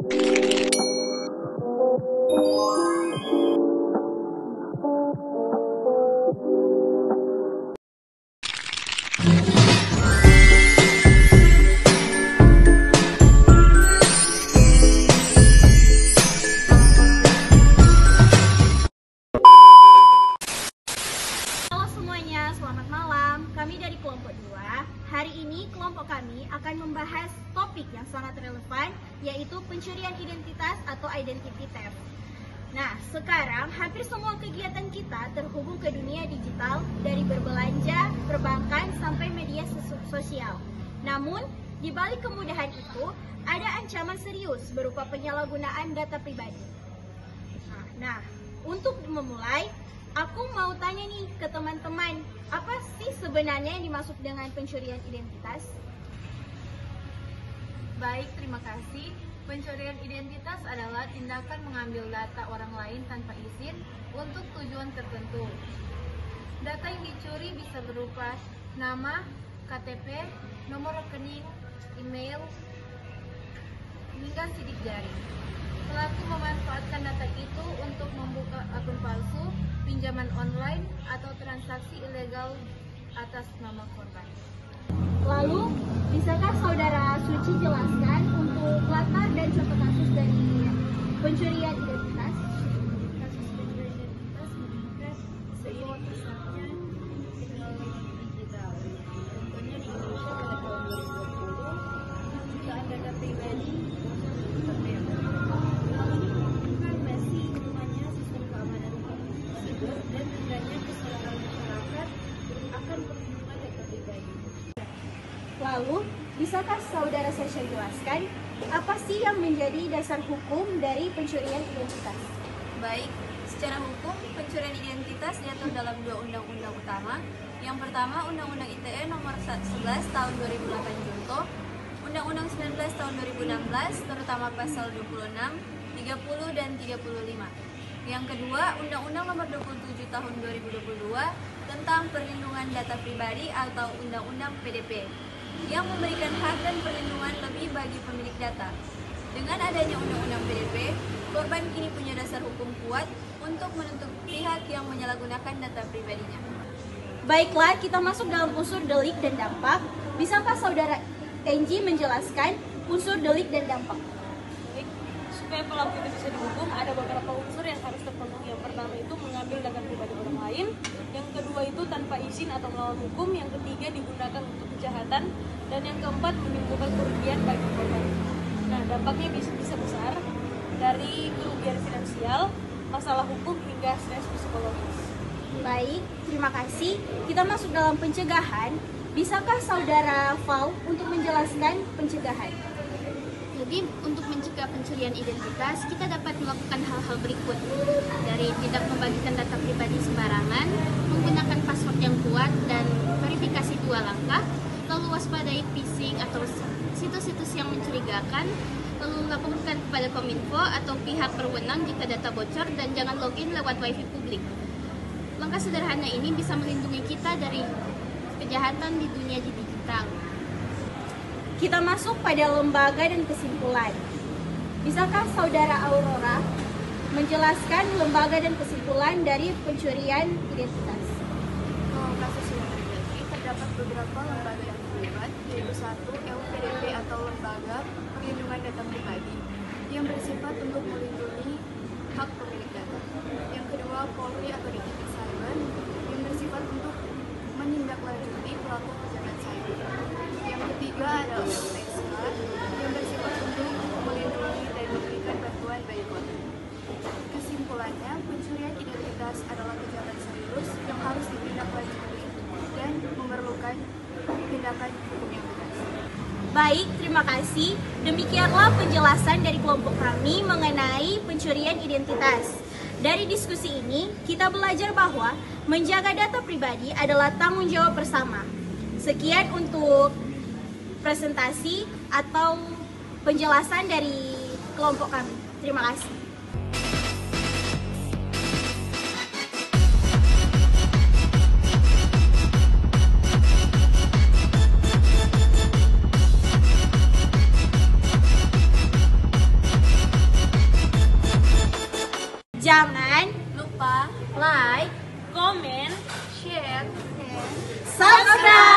Selamat malam. Kami dari kelompok 2. Hari ini kelompok kami akan membahas topik yang sangat relevan, yaitu pencurian identitas atau identity theft. Nah, sekarang hampir semua kegiatan kita terhubung ke dunia digital, dari berbelanja, perbankan, sampai media sosial. Namun, di balik kemudahan itu, ada ancaman serius berupa penyalahgunaan data pribadi. Nah, untuk memulai, aku mau tanya nih ke teman-teman, apa sih sebenarnya yang dimaksud dengan pencurian identitas? Baik, terima kasih. Pencurian identitas adalah tindakan mengambil data orang lain tanpa izin untuk tujuan tertentu. Data yang dicuri bisa berupa nama, KTP, nomor rekening, email, hingga sidik jari. Pelaku memanfaatkan data itu untuk membuka akun palsu, pinjaman online, atau transaksi ilegal atas nama korban. Lalu, bisakah Saudara Suci jelaskan untuk latar dan contoh kasus dari pencurian identitas? Kasus pencurian identitas meningkat seiring pesatnya teknologi digital. Contohnya di Indonesia pada tahun 2020, jutaan data pribadi internet. Hal ini menunjukkan masih lemahnya sistem keamanan siber dan rendahnya kesadaran masyarakat akan perlindungan data pribadi. Lalu, bisakah Saudara Sasha jelaskan apa sih yang menjadi dasar hukum dari pencurian identitas? Baik, secara hukum, pencurian identitas diatur dalam dua undang-undang utama. Yang pertama, Undang-Undang ITE nomor 11 tahun 2008 Junto, Undang-Undang 19 tahun 2016, terutama pasal 26, 30, dan 35. Yang kedua, Undang-Undang nomor 27 tahun 2022 tentang perlindungan data pribadi atau Undang-Undang PDP, yang memberikan hak dan perlindungan lebih bagi pemilik data. Dengan adanya Undang-Undang PDP, korban kini punya dasar hukum kuat untuk menuntut pihak yang menyalahgunakan data pribadinya. Baiklah, kita masuk dalam unsur delik dan dampak. Bisakah Saudara Enji menjelaskan unsur delik dan dampak? Supaya pelaku itu bisa dihukum, ada beberapa unsur yang harus terpenuhi. Yang pertama itu mengambil data pribadi orang lain, yang kedua itu tanpa izin atau melawan hukum, yang ketiga digunakan untuk kejahatan, dan yang keempat menimbulkan kerugian bagi korban. Nah, dampaknya bisa besar, dari kerugian finansial, masalah hukum, hingga stres psikologis. Baik, terima kasih. Kita masuk dalam pencegahan. Bisakah Saudara Fau untuk menjelaskan pencegahan? Jadi untuk mencegah pencurian identitas, kita dapat melakukan hal-hal berikut. Dari tidak membagikan data pribadi sembarangan, menggunakan password yang kuat dan verifikasi 2 langkah, lalu waspadai phishing atau situs-situs yang mencurigakan, lalu laporkan kepada Kominfo atau pihak berwenang jika data bocor, dan jangan login lewat wifi publik. Langkah sederhana ini bisa melindungi kita dari kejahatan di dunia digital. Kita masuk pada lembaga dan kesimpulan. Bisakah Saudara Aurora menjelaskan lembaga dan kesimpulan dari pencurian identitas? Kasus yang terjadi, terdapat beberapa lembaga yang terlibat, yaitu 1. LPDP atau Lembaga Perlindungan Data Pribadi, yang bersifat untuk melindungi hak pemilik data. Yang kedua, Polri atau Detektif Cyber, yang bersifat untuk menindaklanjuti pelaku kejahatan cyber. Yang ketiga adalah LPSK, yang bersifat untuk melindungi dan memberikan bantuan bagi korban. Kesimpulannya, pencurian identitas adalah kejahatan serius yang harus ditindaklanjuti dan memerlukan tindakan hukum yang tegas. Baik, terima kasih. Demikianlah penjelasan dari kelompok kami mengenai pencurian identitas. Dari diskusi ini, kita belajar bahwa menjaga data pribadi adalah tanggung jawab bersama. Sekian untuk presentasi atau penjelasan dari kelompok kami. Terima kasih. Jangan lupa like, komen, share, dan subscribe.